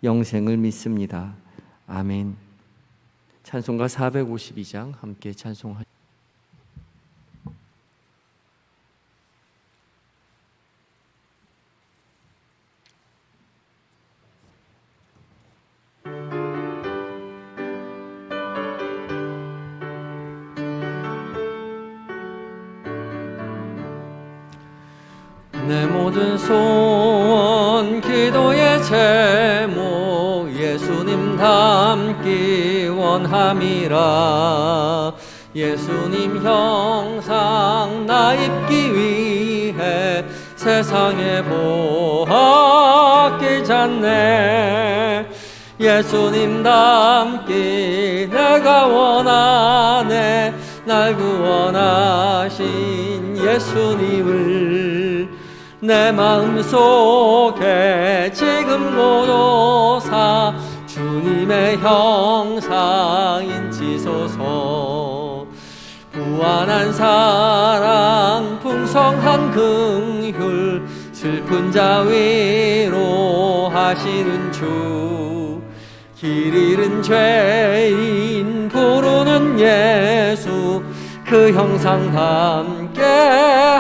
영생을 믿습니다. 아멘. 찬송가 452장 함께 찬송하십시오. 내 모든 소원 기도의 제목 예수님 닮기 원함이라. 예수님 형상 나 입기 위해 세상에 보았기 잤네. 예수님 닮기 내가 원하네. 날 구원하신 예수님을 내 마음속에 지금 고도사 주님의 형상 인치소서. 무한한 사랑 풍성한 긍휼 슬픈 자 위로하시는 주. 길 잃은 죄인 부르는 예수 그 형상 담게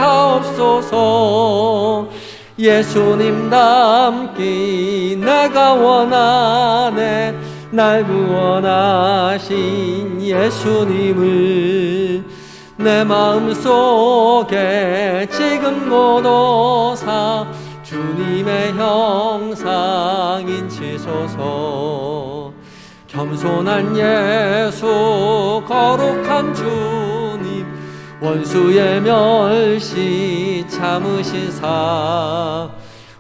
하옵소서. 예수님 닮기 내가 원하네. 날 구원하신 예수님을 내 마음속에 지금 고도사 주님의 형상 인치소서. 겸손한 예수 거룩한 주님 원수의 멸시 참으시사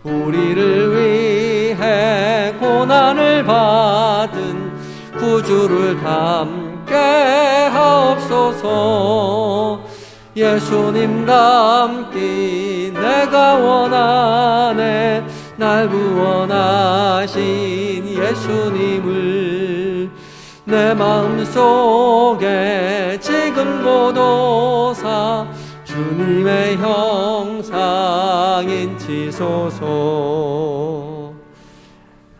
우리를 위해 고난을 받은 구주를 닮게 하옵소서. 예수님 닮기 내가 원하네. 날 구원하신 예수님을 내 마음속에 지금 고도사 주님의 형상 인치소서.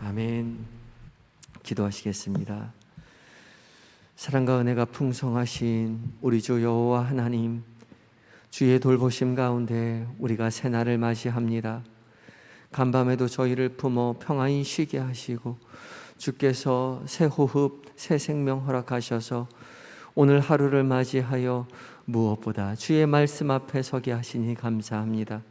아멘. 기도하시겠습니다. 사랑과 은혜가 풍성하신 우리 주 여호와 하나님, 주의 돌보심 가운데 우리가 새날을 맞이합니다. 간밤에도 저희를 품어 평안히 쉬게 하시고 주께서 새 호흡, 새 생명 허락하셔서 오늘 하루를 맞이하여 무엇보다 주의 말씀 앞에 서게 하시니 감사합니다.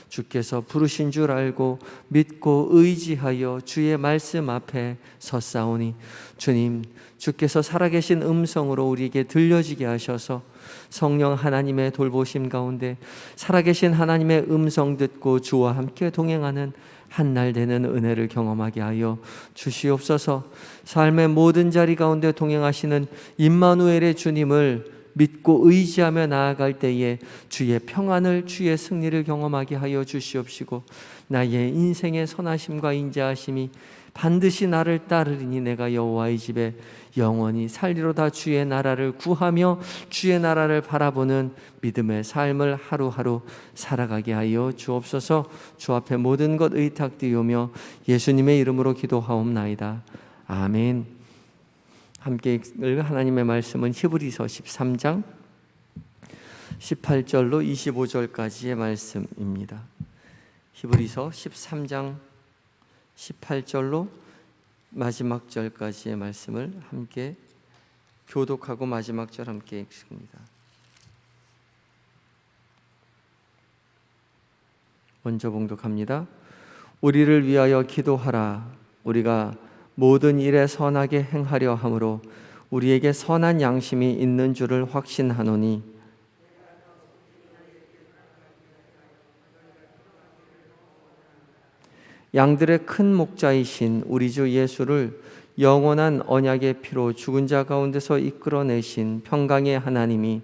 주께서 부르신 줄 알고 믿고 의지하여 주의 말씀 앞에 섰사오니 주님, 주께서 살아계신 음성으로 우리에게 들려지게 하셔서 성령 하나님의 돌보심 가운데 살아계신 하나님의 음성 듣고 주와 함께 동행하는 한날 되는 은혜를 경험하게 하여 주시옵소서. 삶의 모든 자리 가운데 동행하시는 임마누엘의 주님을 믿고 의지하며 나아갈 때에 주의 평안을, 주의 승리를 경험하게 하여 주시옵시고 나의 인생의 선하심과 인자하심이 반드시 나를 따르리니 내가 여호와의 집에 영원히 살리로다. 주의 나라를 구하며 주의 나라를 바라보는 믿음의 삶을 하루하루 살아가게 하여 주옵소서. 주 앞에 모든 것 의탁드리오며 예수님의 이름으로 기도하옵나이다. 아멘. 함께 읽을 하나님의 말씀은 히브리서 13장 18절로 25절까지의 말씀입니다. 히브리서 13장 18절로 마지막 절까지의 말씀을 함께 교독하고 마지막 절 함께 읽습니다. 먼저 봉독합니다. 우리를 위하여 기도하라. 우리가 모든 일에 선하게 행하려 함으로 우리에게 선한 양심이 있는 줄을 확신하노니 양들의 큰 목자이신 우리 주 예수를 영원한 언약의 피로 죽은 자 가운데서 이끌어내신 평강의 하나님이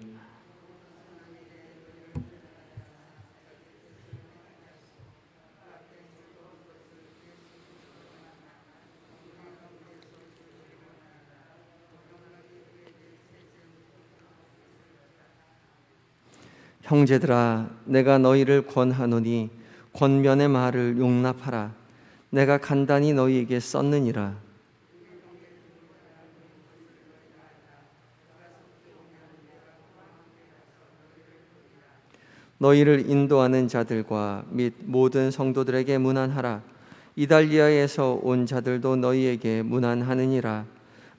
형제들아, 내가 너희를 권하노니 권면의 말을 용납하라. 내가 간단히 너희에게 썼느니라. 너희를 인도하는 자들과 및 모든 성도들에게 문안하라. 이달리아에서 온 자들도 너희에게 문안하느니라.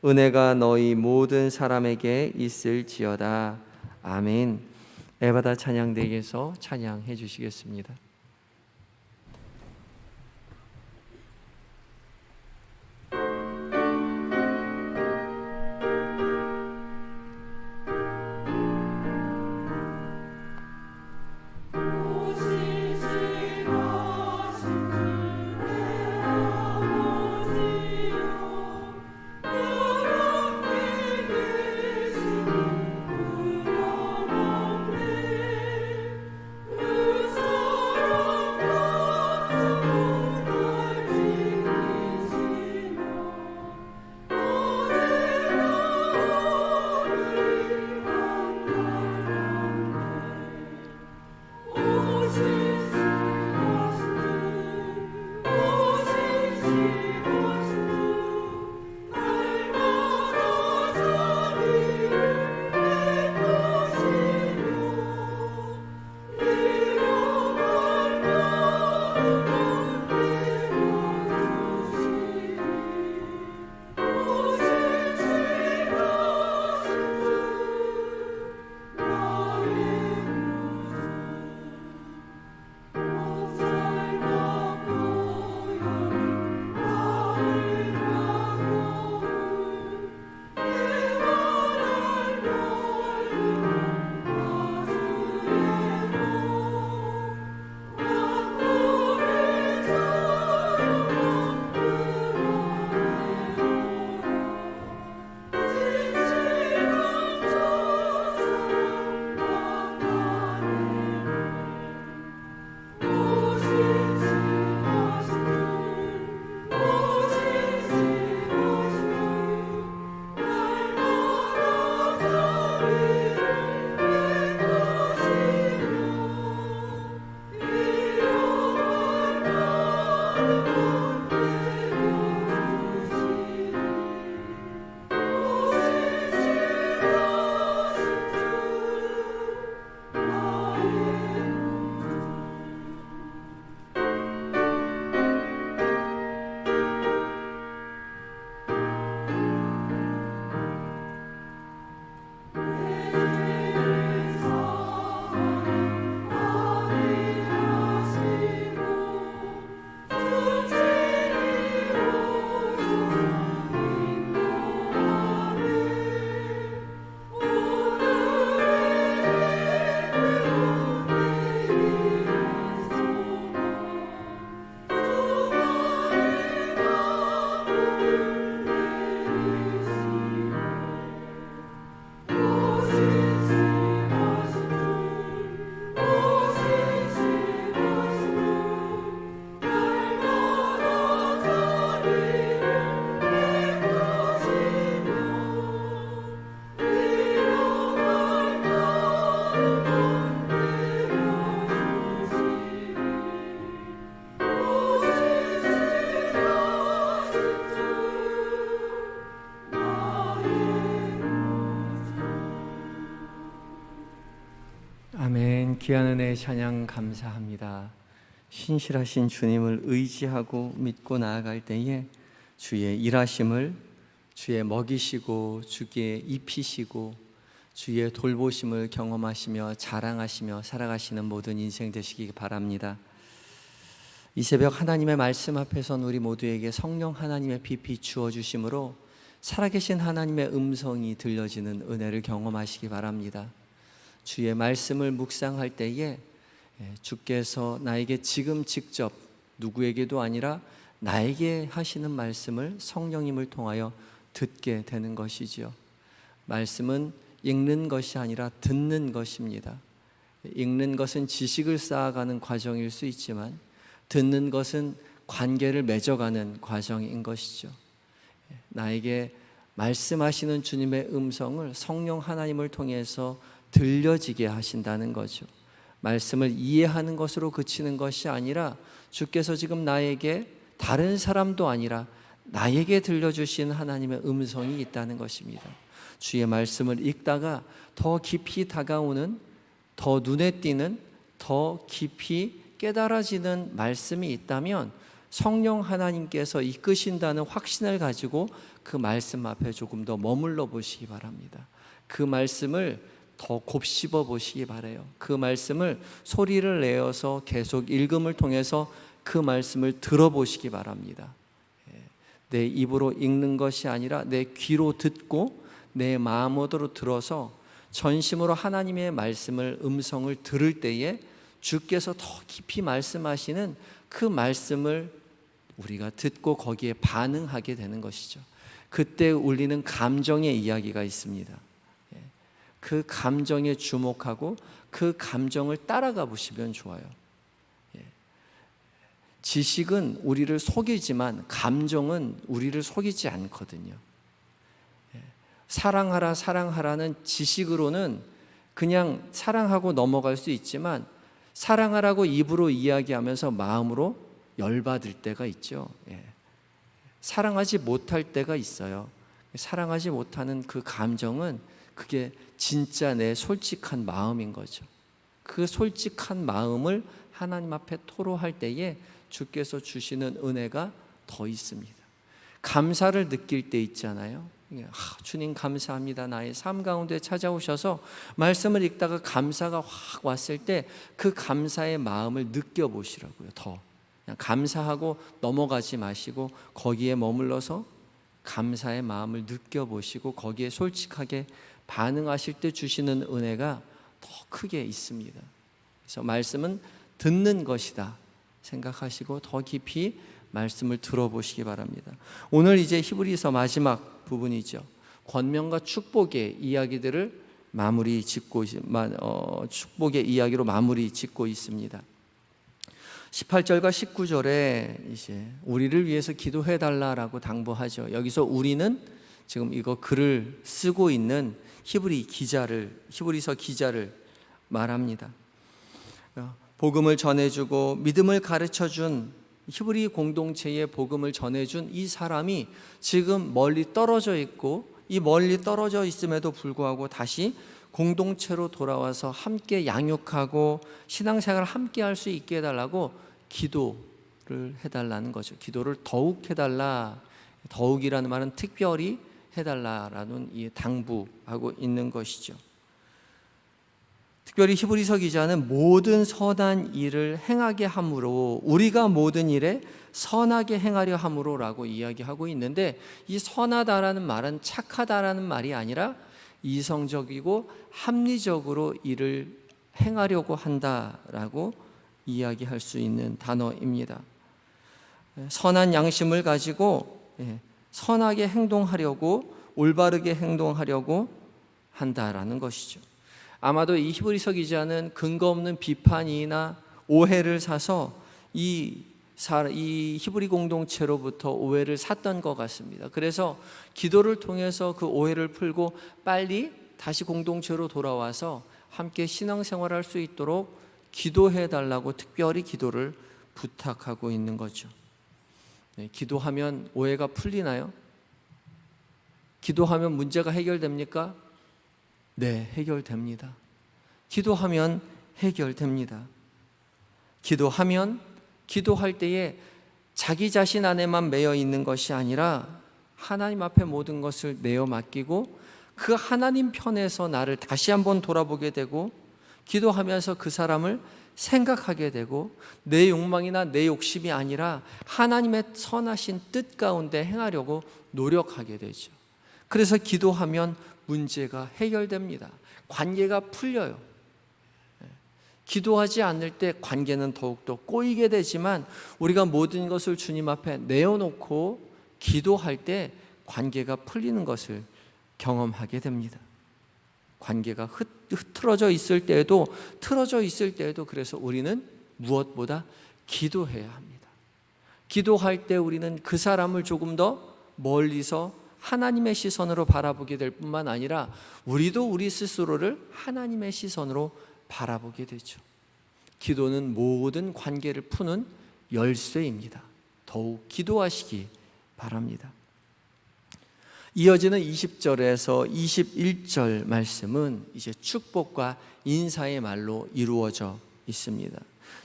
은혜가 너희 모든 사람에게 있을지어다. 아멘. 에바다 찬양대에서 찬양해 주시겠습니다. 아멘. 귀한 은혜의 찬양 감사합니다. 신실하신 주님을 의지하고 믿고 나아갈 때에 주의 일하심을, 주의 먹이시고 주의 입히시고 주의 돌보심을 경험하시며 자랑하시며 살아가시는 모든 인생 되시기 바랍니다. 이 새벽 하나님의 말씀 앞에선 우리 모두에게 성령 하나님의 빛이 주어주심으로 살아계신 하나님의 음성이 들려지는 은혜를 경험하시기 바랍니다. 주의 말씀을 묵상할 때에 주께서 나에게 지금 직접 누구에게도 아니라 나에게 하시는 말씀을 성령님을 통하여 듣게 되는 것이지요. 말씀은 읽는 것이 아니라 듣는 것입니다. 읽는 것은 지식을 쌓아가는 과정일 수 있지만 듣는 것은 관계를 맺어가는 과정인 것이죠. 나에게 말씀하시는 주님의 음성을 성령 하나님을 통해서 들려지게 하신다는 거죠. 말씀을 이해하는 것으로 그치는 것이 아니라 주께서 지금 나에게 다른 사람도 아니라 나에게 들려주신 하나님의 음성이 있다는 것입니다. 주의 말씀을 읽다가 더 깊이 다가오는, 더 눈에 띄는, 더 깊이 깨달아지는 말씀이 있다면 성령 하나님께서 이끄신다는 확신을 가지고 그 말씀 앞에 조금 더 머물러 보시기 바랍니다. 그 말씀을 더 곱씹어 보시기 바라요. 그 말씀을 소리를 내어서 계속 읽음을 통해서 그 말씀을 들어보시기 바랍니다. 내 입으로 읽는 것이 아니라 내 귀로 듣고 내 마음으로 들어서 전심으로 하나님의 말씀을, 음성을 들을 때에 주께서 더 깊이 말씀하시는 그 말씀을 우리가 듣고 거기에 반응하게 되는 것이죠. 그때 울리는 감정의 이야기가 있습니다. 그 감정에 주목하고 그 감정을 따라가 보시면 좋아요. 지식은 우리를 속이지만 감정은 우리를 속이지 않거든요. 사랑하라, 사랑하라는 지식으로는 그냥 사랑하고 넘어갈 수 있지만 사랑하라고 입으로 이야기하면서 마음으로 열받을 때가 있죠. 사랑하지 못할 때가 있어요. 사랑하지 못하는 그 감정은 그게 진짜 내 솔직한 마음인 거죠. 그 솔직한 마음을 하나님 앞에 토로할 때에 주께서 주시는 은혜가 더 있습니다. 감사를 느낄 때 있잖아요. 주님 감사합니다. 나의 삶 가운데 찾아오셔서 말씀을 읽다가 감사가 확 왔을 때 그 감사의 마음을 느껴보시라고요. 더 그냥 감사하고 넘어가지 마시고 거기에 머물러서 감사의 마음을 느껴보시고 거기에 솔직하게 반응하실 때 주시는 은혜가 더 크게 있습니다. 그래서 말씀은 듣는 것이다 생각하시고 더 깊이 말씀을 들어보시기 바랍니다. 오늘 이제 히브리서 마지막 부분이죠. 권면과 축복의 이야기들을 마무리 짓고 축복의 이야기로 마무리 짓고 있습니다. 18절과 19절에 이제 우리를 위해서 기도해 달라라고 당부하죠. 여기서 우리는 지금 이거 글을 쓰고 있는 히브리서 기자를 말합니다. 복음을 전해주고 믿음을 가르쳐준 히브리 공동체의 복음을 전해준 이 사람이 지금 멀리 떨어져 있고 이 멀리 떨어져 있음에도 불구하고 다시 공동체로 돌아와서 함께 양육하고 신앙생활을 함께 할 수 있게 해달라고 기도를 해달라는 거죠. 기도를 더욱 해달라. 더욱이라는 말은 특별히 해달라라는 이 당부하고 있는 것이죠. 특별히 히브리서 기자는 모든 선한 일을 행하게 함으로 우리가 모든 일에 선하게 행하려 함으로라고 이야기하고 있는데 이 선하다라는 말은 착하다라는 말이 아니라 이성적이고 합리적으로 일을 행하려고 한다라고 이야기할 수 있는 단어입니다. 선한 양심을 가지고 선하게 행동하려고 올바르게 행동하려고 한다라는 것이죠. 아마도 이 히브리서 기자는 근거 없는 비판이나 오해를 사서 이 히브리 공동체로부터 오해를 샀던 것 같습니다. 그래서 기도를 통해서 그 오해를 풀고 빨리 다시 공동체로 돌아와서 함께 신앙생활할 수 있도록 기도해 달라고 특별히 기도를 부탁하고 있는 거죠. 기도하면 오해가 풀리나요? 기도하면 문제가 해결됩니까? 네, 해결됩니다. 기도하면 해결됩니다. 기도할 때에 자기 자신 안에만 매여 있는 것이 아니라 하나님 앞에 모든 것을 내어 맡기고 그 하나님 편에서 나를 다시 한번 돌아보게 되고 기도하면서 그 사람을 생각하게 되고 내 욕망이나 내 욕심이 아니라 하나님의 선하신 뜻 가운데 행하려고 노력하게 되죠. 그래서 기도하면 문제가 해결됩니다. 관계가 풀려요. 기도하지 않을 때 관계는 더욱더 꼬이게 되지만 우리가 모든 것을 주님 앞에 내어놓고 기도할 때 관계가 풀리는 것을 경험하게 됩니다. 관계가 틀어져 있을 때에도 그래서 우리는 무엇보다 기도해야 합니다. 기도할 때 우리는 그 사람을 조금 더 멀리서 하나님의 시선으로 바라보게 될 뿐만 아니라 우리도 우리 스스로를 하나님의 시선으로 바라보게 되죠. 기도는 모든 관계를 푸는 열쇠입니다. 더욱 기도하시기 바랍니다. 이어지는 20절에서 21절 말씀은 이제 축복과 인사의 말로 이루어져 있습니다.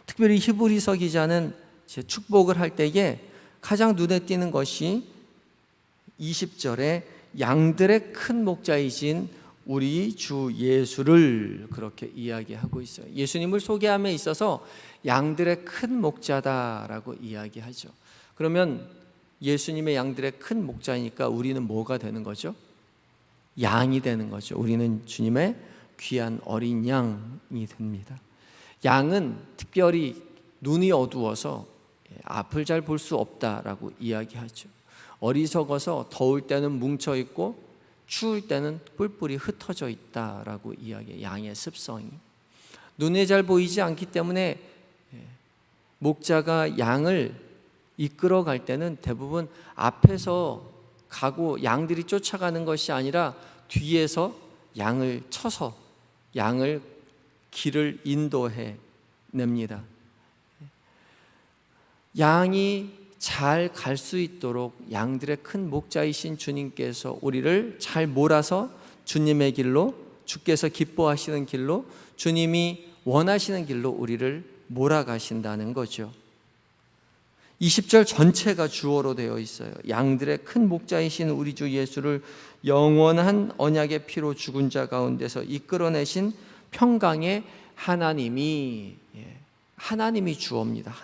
특별히 히브리서 기자는 축복을 할 때에 가장 눈에 띄는 것이 20절에 양들의 큰 목자이신 우리 주 예수를 그렇게 이야기하고 있어요. 예수님을 소개함에 있어서 양들의 큰 목자다라고 이야기하죠. 그러면 예수님의 양들의 큰 목자이니까 우리는 뭐가 되는 거죠? 양이 되는 거죠. 우리는 주님의 귀한 어린 양이 됩니다. 양은 특별히 눈이 어두워서 앞을 잘 볼 수 없다라고 이야기하죠. 어리석어서 더울 때는 뭉쳐 있고 추울 때는 뿔뿔이 흩어져 있다라고 이야기해요. 양의 습성이 눈에 잘 보이지 않기 때문에 목자가 양을 이끌어 갈 때는 대부분 앞에서 가고 양들이 쫓아가는 것이 아니라 뒤에서 양을 쳐서 양을 길을 인도해 냅니다. 양이 잘 갈 수 있도록 양들의 큰 목자이신 주님께서 우리를 잘 몰아서 주님의 길로, 주께서 기뻐하시는 길로, 주님이 원하시는 길로 우리를 몰아가신다는 거죠. 20절 전체가 주어로 되어 있어요. 양들의 큰 목자이신 우리 주 예수를 영원한 언약의 피로 죽은 자 가운데서 이끌어내신 평강의 하나님이 주어입니다.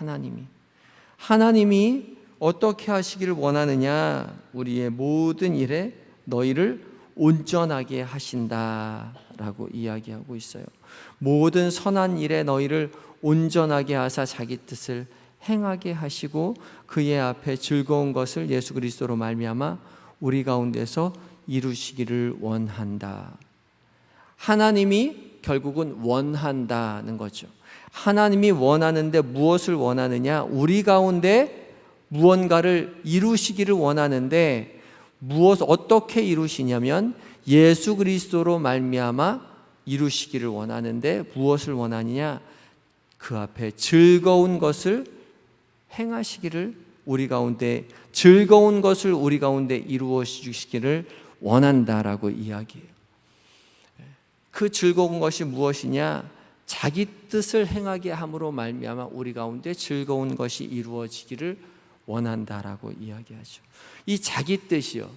하나님이 어떻게 하시기를 원하느냐? 우리의 모든 일에 너희를 온전하게 하신다라고 이야기하고 있어요. 모든 선한 일에 너희를 온전하게 하사 자기 뜻을 행하게 하시고 그의 앞에 즐거운 것을 예수 그리스도로 말미암아 우리 가운데서 이루시기를 원한다. 하나님이 결국은 원한다는 거죠. 하나님이 원하는데 무엇을 원하느냐? 우리 가운데 무언가를 이루시기를 원하는데 어떻게 이루시냐면 예수 그리스도로 말미암아 이루시기를 원하는데 무엇을 원하느냐? 그 앞에 즐거운 것을 행하시기를 우리 가운데 즐거운 것을 우리 가운데 이루어 주시기를 원한다라고 이야기해요. 그 즐거운 것이 무엇이냐? 자기 뜻을 행하게 함으로 말미암아 우리 가운데 즐거운 것이 이루어지기를 원한다라고 이야기하죠. 이 자기 뜻이요,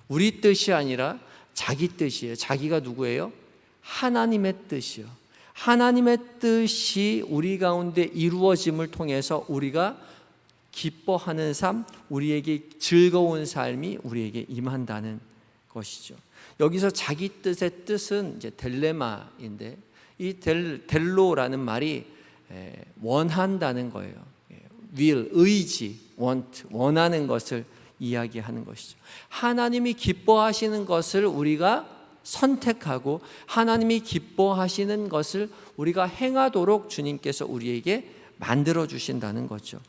우리 뜻이 아니라 자기 뜻이에요. 자기가 누구예요? 하나님의 뜻이요. 하나님의 뜻이 우리 가운데 이루어짐을 통해서 우리가 기뻐하는 삶, 우리에게 즐거운 삶이 우리에게 임한다는 것이죠. 여기서 자기 뜻의 뜻은 이제 델레마인데 이 델로라는 말이 원한다는 거예요. will, 의지, want, 원하는 것을 이야기하는 것이죠. 하나님이 기뻐하시는 것을 우리가 선택하고 하나님이 기뻐하시는 것을 우리가 행하도록 주님께서 우리에게 만들어 주신다는 거죠.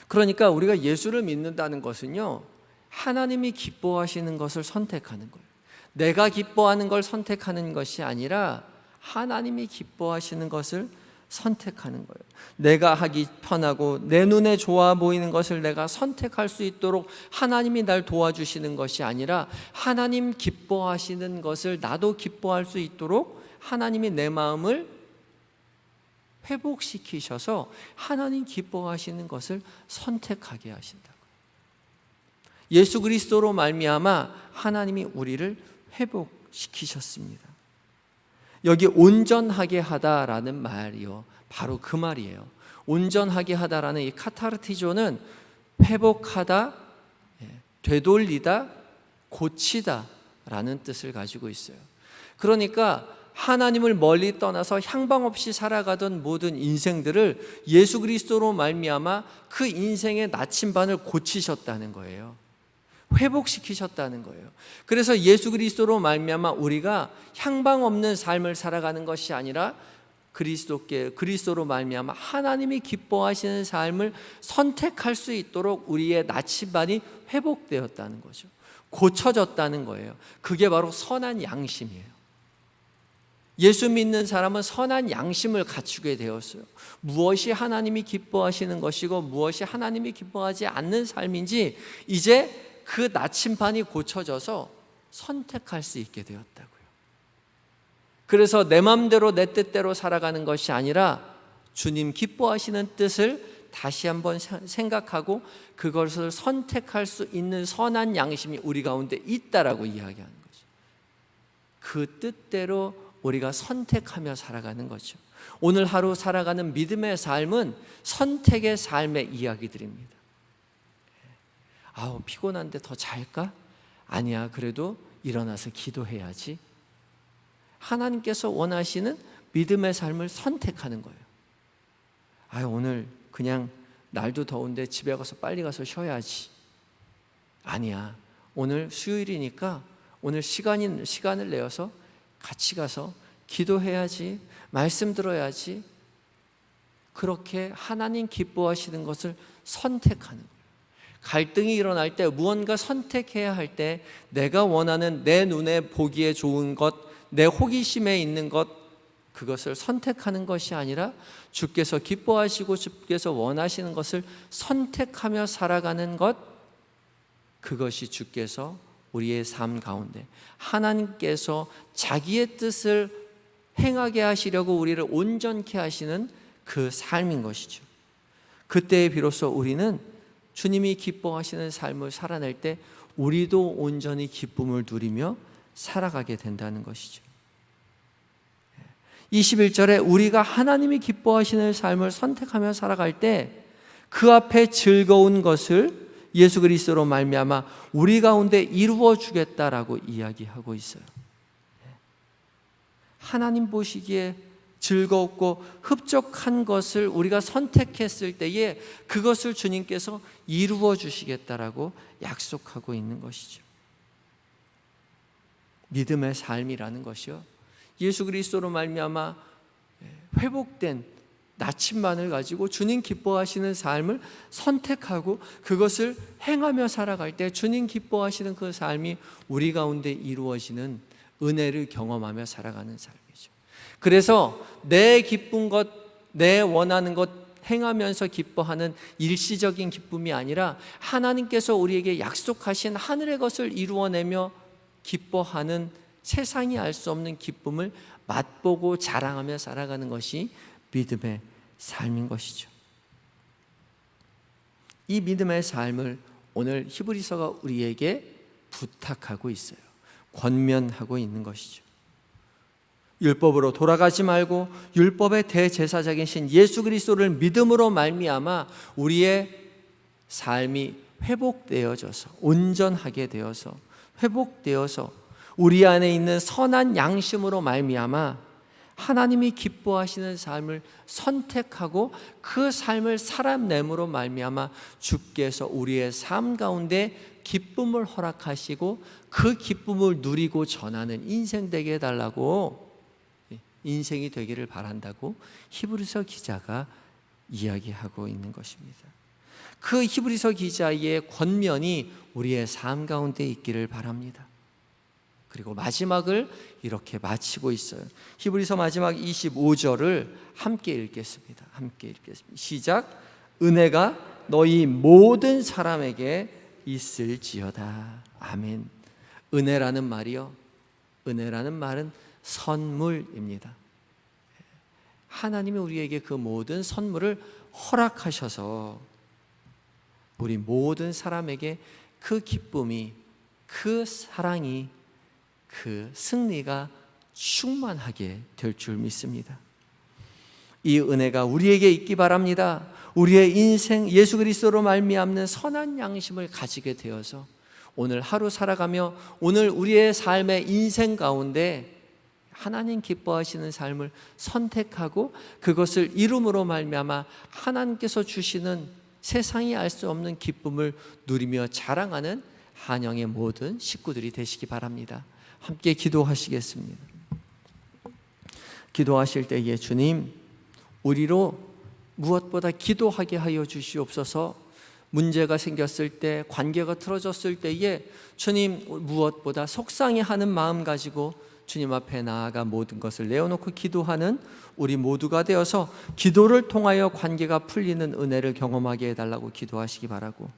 그러니까 우리가 예수를 믿는다는 것은요, 하나님이 기뻐하시는 것을 선택하는 거예요. 내가 기뻐하는 걸 선택하는 것이 아니라 하나님이 기뻐하시는 것을 선택하는 거예요. 내가 하기 편하고 내 눈에 좋아 보이는 것을 내가 선택할 수 있도록 하나님이 날 도와주시는 것이 아니라 하나님 기뻐하시는 것을 나도 기뻐할 수 있도록 하나님이 내 마음을 회복시키셔서 하나님 기뻐하시는 것을 선택하게 하신다고요. 예수 그리스도로 말미암아 하나님이 우리를 회복시키셨습니다. 여기 온전하게 하다라는 말이요, 바로 그 말이에요. 온전하게 하다라는 이 카타르티조는 회복하다, 되돌리다, 고치다 라는 뜻을 가지고 있어요. 그러니까 하나님을 멀리 떠나서 향방 없이 살아가던 모든 인생들을 예수 그리스도로 말미암아 그 인생의 나침반을 고치셨다는 거예요. 회복시키셨다는 거예요. 그래서 예수 그리스도로 말미암아 우리가 향방 없는 삶을 살아가는 것이 아니라 그리스도로 말미암아 하나님이 기뻐하시는 삶을 선택할 수 있도록 우리의 나침반이 회복되었다는 거죠. 고쳐졌다는 거예요. 그게 바로 선한 양심이에요. 예수 믿는 사람은 선한 양심을 갖추게 되었어요. 무엇이 하나님이 기뻐하시는 것이고 무엇이 하나님이 기뻐하지 않는 삶인지 이제 그 나침반이 고쳐져서 선택할 수 있게 되었다고요. 그래서 내 마음대로 내 뜻대로 살아가는 것이 아니라 주님 기뻐하시는 뜻을 다시 한번 생각하고 그것을 선택할 수 있는 선한 양심이 우리 가운데 있다라고 이야기하는 거죠. 그 뜻대로 우리가 선택하며 살아가는 거죠. 오늘 하루 살아가는 믿음의 삶은 선택의 삶의 이야기들입니다. 아우, 피곤한데 더 잘까? 아니야, 그래도 일어나서 기도해야지. 하나님께서 원하시는 믿음의 삶을 선택하는 거예요. 아유, 오늘 그냥 날도 더운데 집에 가서 빨리 가서 쉬어야지. 아니야, 오늘 수요일이니까 오늘 시간을 내어서 같이 가서 기도해야지, 말씀 들어야지. 그렇게 하나님 기뻐하시는 것을 선택하는 거예요. 갈등이 일어날 때, 무언가 선택해야 할 때 내가 원하는 내 눈에 보기에 좋은 것, 내 호기심에 있는 것, 그것을 선택하는 것이 아니라 주께서 기뻐하시고 주께서 원하시는 것을 선택하며 살아가는 것, 그것이 주께서 우리의 삶 가운데 하나님께서 자기의 뜻을 행하게 하시려고 우리를 온전케 하시는 그 삶인 것이죠. 그때에 비로소 우리는 주님이 기뻐하시는 삶을 살아낼 때 우리도 온전히 기쁨을 누리며 살아가게 된다는 것이죠. 21절에 우리가 하나님이 기뻐하시는 삶을 선택하며 살아갈 때 그 앞에 즐거운 것을 예수 그리스도로 말미암아 우리 가운데 이루어 주겠다라고 이야기하고 있어요. 하나님 보시기에 즐겁고 흡족한 것을 우리가 선택했을 때에 그것을 주님께서 이루어 주시겠다라고 약속하고 있는 것이죠. 믿음의 삶이라는 것이요, 예수 그리스도로 말미암아 회복된 나침반을 가지고 주님 기뻐하시는 삶을 선택하고 그것을 행하며 살아갈 때 주님 기뻐하시는 그 삶이 우리 가운데 이루어지는 은혜를 경험하며 살아가는 삶이죠. 그래서 내 기쁜 것, 내 원하는 것 행하면서 기뻐하는 일시적인 기쁨이 아니라 하나님께서 우리에게 약속하신 하늘의 것을 이루어내며 기뻐하는 세상이 알 수 없는 기쁨을 맛보고 자랑하며 살아가는 것이 믿음의 삶인 것이죠. 이 믿음의 삶을 오늘 히브리서가 우리에게 부탁하고 있어요. 권면하고 있는 것이죠. 율법으로 돌아가지 말고 율법의 대제사장이신 예수 그리스도를 믿음으로 말미암아 우리의 삶이 회복되어져서 온전하게 되어서 회복되어서 우리 안에 있는 선한 양심으로 말미암아 하나님이 기뻐하시는 삶을 선택하고 그 삶을 살아냄으로 말미암아 주께서 우리의 삶 가운데 기쁨을 허락하시고 그 기쁨을 누리고 전하는 인생 되게 해달라고, 인생이 되기를 바란다고 히브리서 기자가 이야기하고 있는 것입니다. 그 히브리서 기자의 권면이 우리의 삶 가운데 있기를 바랍니다. 그리고 마지막을 이렇게 마치고 있어요. 히브리서 마지막 25절을 함께 읽겠습니다. 시작. 은혜가 너희 모든 사람에게 있을지어다. 아멘. 은혜라는 말이요, 은혜라는 말은 선물입니다. 하나님이 우리에게 그 모든 선물을 허락하셔서 우리 모든 사람에게 그 기쁨이, 그 사랑이, 그 승리가 충만하게 될 줄 믿습니다. 이 은혜가 우리에게 있기 바랍니다. 우리의 인생 예수 그리스도로 말미암는 선한 양심을 가지게 되어서 오늘 하루 살아가며 오늘 우리의 삶의 인생 가운데 하나님 기뻐하시는 삶을 선택하고 그것을 이름으로 말미암아 하나님께서 주시는 세상이 알 수 없는 기쁨을 누리며 자랑하는 한영의 모든 식구들이 되시기 바랍니다. 함께 기도하시겠습니다. 기도하실 때에 주님, 우리로 무엇보다 기도하게 하여 주시옵소서. 문제가 생겼을 때, 관계가 틀어졌을 때에 주님 무엇보다 속상해하는 마음 가지고 주님 앞에 나아가 모든 것을 내어놓고 기도하는 우리 모두가 되어서 기도를 통하여 관계가 풀리는 은혜를 경험하게 해달라고 기도하시기 바라고,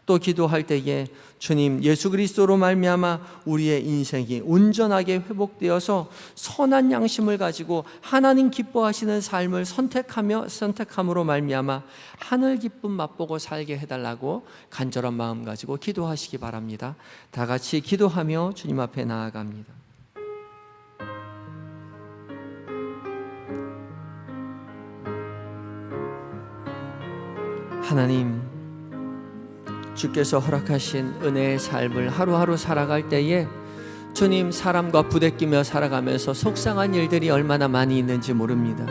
또 기도할 때에 주님 예수 그리스도로 말미암아 우리의 인생이 온전하게 회복되어서 선한 양심을 가지고 하나님 기뻐하시는 삶을 선택함으로 말미암아 하늘 기쁨 맛보고 살게 해달라고 간절한 마음 가지고 기도하시기 바랍니다. 다 같이 기도하며 주님 앞에 나아갑니다. 하나님, 주께서 허락하신 은혜의 삶을 하루하루 살아갈 때에 주님, 사람과 부대끼며 살아가면서 속상한 일들이 얼마나 많이 있는지 모릅니다.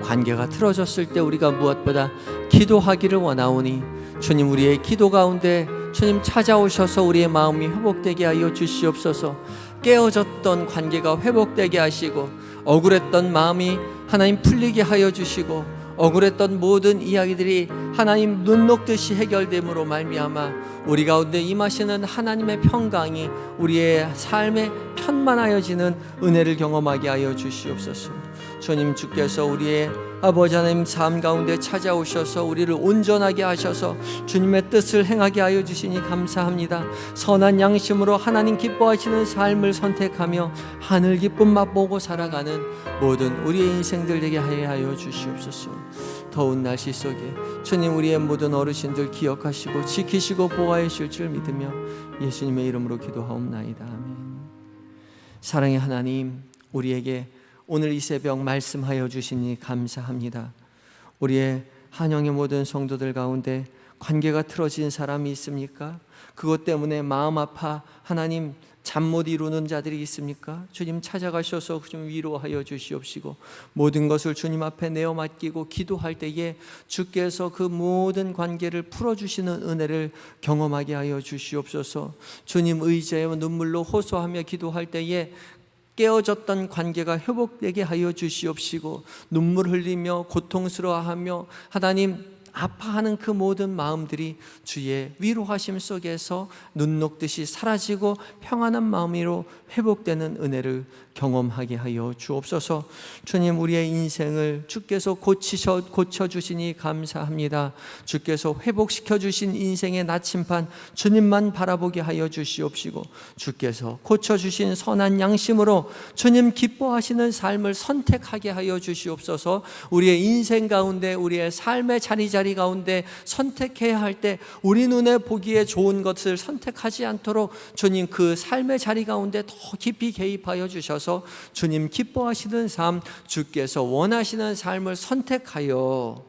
관계가 틀어졌을 때 우리가 무엇보다 기도하기를 원하오니 주님, 우리의 기도 가운데 주님 찾아오셔서 우리의 마음이 회복되게 하여 주시옵소서. 깨어졌던 관계가 회복되게 하시고 억울했던 마음이 하나님 풀리게 하여 주시고 억울했던 모든 이야기들이 하나님 눈 녹듯이 해결됨으로 말미암아 우리 가운데 임하시는 하나님의 평강이 우리의 삶에 편만하여지는 은혜를 경험하게 하여 주시옵소서. 주님, 주께서 우리의 아버지 하나님 삶 가운데 찾아오셔서 우리를 온전하게 하셔서 주님의 뜻을 행하게 하여 주시니 감사합니다. 선한 양심으로 하나님 기뻐하시는 삶을 선택하며 하늘 기쁨 맛보고 살아가는 모든 우리의 인생들 되게 하여 주시옵소서. 더운 날씨 속에 주님, 우리의 모든 어르신들 기억하시고 지키시고 보호해 주실 줄 믿으며 예수님의 이름으로 기도하옵나이다. 아멘. 사랑의 하나님, 우리에게 오늘 이 새벽 말씀하여 주시니 감사합니다. 우리의 한영의 모든 성도들 가운데 관계가 틀어진 사람이 있습니까? 그것 때문에 마음 아파 하나님 잠 못 이루는 자들이 있습니까? 주님 찾아가셔서 좀 위로하여 주시옵시고 모든 것을 주님 앞에 내어 맡기고 기도할 때에 주께서 그 모든 관계를 풀어주시는 은혜를 경험하게 하여 주시옵소서. 주님 의지하여 눈물로 호소하며 기도할 때에 깨어졌던 관계가 회복되게 하여 주시옵시고 눈물 흘리며 고통스러워하며 하나님 아파하는 그 모든 마음들이 주의 위로하심 속에서 눈 녹듯이 사라지고 평안한 마음으로 회복되는 은혜를 경험하게 하여 주옵소서. 주님, 우리의 인생을 주께서 고쳐주시니 감사합니다. 주께서 회복시켜 주신 인생의 나침반 주님만 바라보게 하여 주시옵시고 주께서 고쳐주신 선한 양심으로 주님 기뻐하시는 삶을 선택하게 하여 주시옵소서. 우리의 인생 가운데 우리의 삶의 자리 가운데 선택해야 할 때 우리 눈에 보기에 좋은 것을 선택하지 않도록 주님 그 삶의 자리 가운데 더 깊이 개입하여 주셔서 주님 기뻐하시는 삶, 주께서 원하시는 삶을 선택하여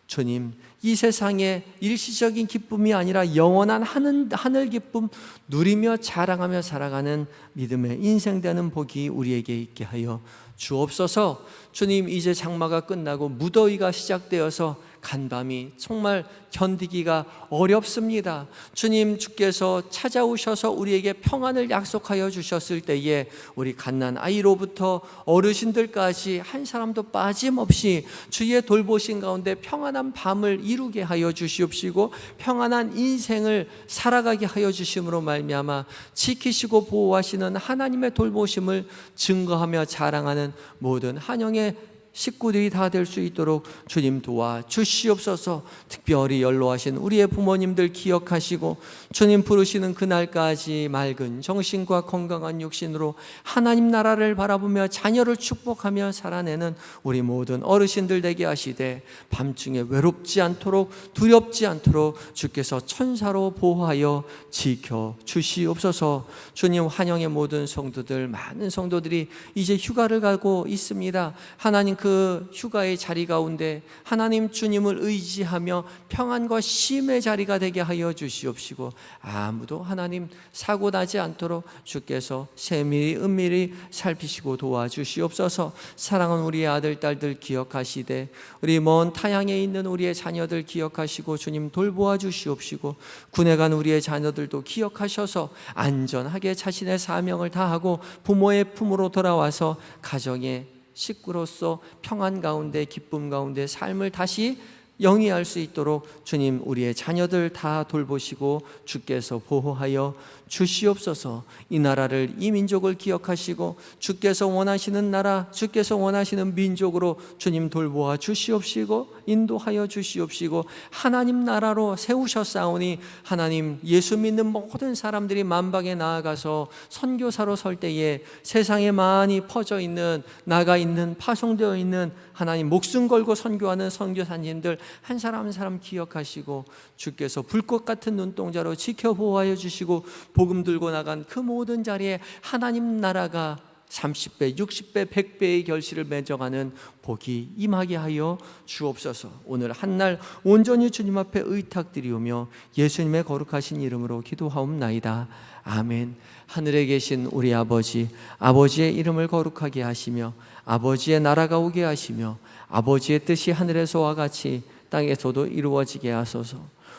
주님 이 세상의 일시적인 기쁨이 아니라 영원한 하늘 기쁨 누리며 자랑하며 살아가는 믿음의 인생 되는 복이 우리에게 있게 하여 주옵소서. 주님, 이제 장마가 끝나고 무더위가 시작되어서 간밤이 정말 견디기가 어렵습니다. 주님, 주께서 찾아오셔서 우리에게 평안을 약속하여 주셨을 때에 우리 갓난 아이로부터 어르신들까지 한 사람도 빠짐없이 주의 돌보신 가운데 평안한 밤을 이루게 하여 주시옵시고 평안한 인생을 살아가게 하여 주심으로 말미암아 지키시고 보호하시는 하나님의 돌보심을 증거하며 자랑하는 모든 한영의 식구들이 다 될 수 있도록 주님 도와 주시옵소서. 특별히 연로하신 우리의 부모님들 기억하시고 주님 부르시는 그날까지 맑은 정신과 건강한 육신으로 하나님 나라를 바라보며 자녀를 축복하며 살아내는 우리 모든 어르신들 되게 하시되 밤중에 외롭지 않도록 두렵지 않도록 주께서 천사로 보호하여 지켜 주시옵소서. 주님, 환영의 모든 성도들, 많은 성도들이 이제 휴가를 가고 있습니다. 하나님 그 휴가의 자리 가운데 하나님 주님을 의지하며 평안과 쉼의 자리가 되게 하여 주시옵시고 아무도 하나님 사고 나지 않도록 주께서 세밀히 은밀히 살피시고 도와주시옵소서. 사랑하는 우리의 아들 딸들 기억하시되 우리 먼 타향에 있는 우리의 자녀들 기억하시고 주님 돌보아 주시옵시고 군에 간 우리의 자녀들도 기억하셔서 안전하게 자신의 사명을 다하고 부모의 품으로 돌아와서 가정의 식구로서 평안 가운데 기쁨 가운데 삶을 다시 영위할 수 있도록 주님 우리의 자녀들 다 돌보시고 주께서 보호하여 주시옵소서. 이 나라를, 이 민족을 기억하시고 주께서 원하시는 나라, 주께서 원하시는 민족으로 주님 돌보아 주시옵시고 인도하여 주시옵시고 하나님 나라로 세우셨사오니 하나님 예수 믿는 모든 사람들이 만방에 나아가서 선교사로 설 때에 세상에 많이 퍼져 있는, 나가 있는, 파송되어 있는 하나님 목숨 걸고 선교하는 선교사님들 한 사람 한 사람 기억하시고 주께서 불꽃 같은 눈동자로 지켜보호하여 주시고 복음 들고 나간 그 모든 자리에 하나님 나라가 30배, 60배, 100배의 결실을 맺어가는 복이 임하게 하여 주옵소서. 오늘 한날 온전히 주님 앞에 의탁드리오며 예수님의 거룩하신 이름으로 기도하옵나이다. 아멘. 하늘에 계신 우리 아버지, 아버지의 이름을 거룩하게 하시며 아버지의 나라가 오게 하시며 아버지의 뜻이 하늘에서와 같이 땅에서도 이루어지게 하소서.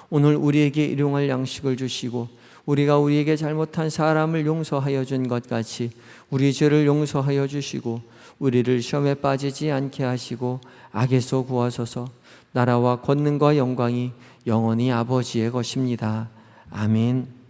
오늘 우리에게 일용할 양식을 주시고 우리가 우리에게 잘못한 사람을 용서하여 준 것 같이 우리 죄를 용서하여 주시고 우리를 시험에 빠지지 않게 하시고 악에서 구하소서. 나라와 권능과 영광이 영원히 아버지의 것입니다. 아멘.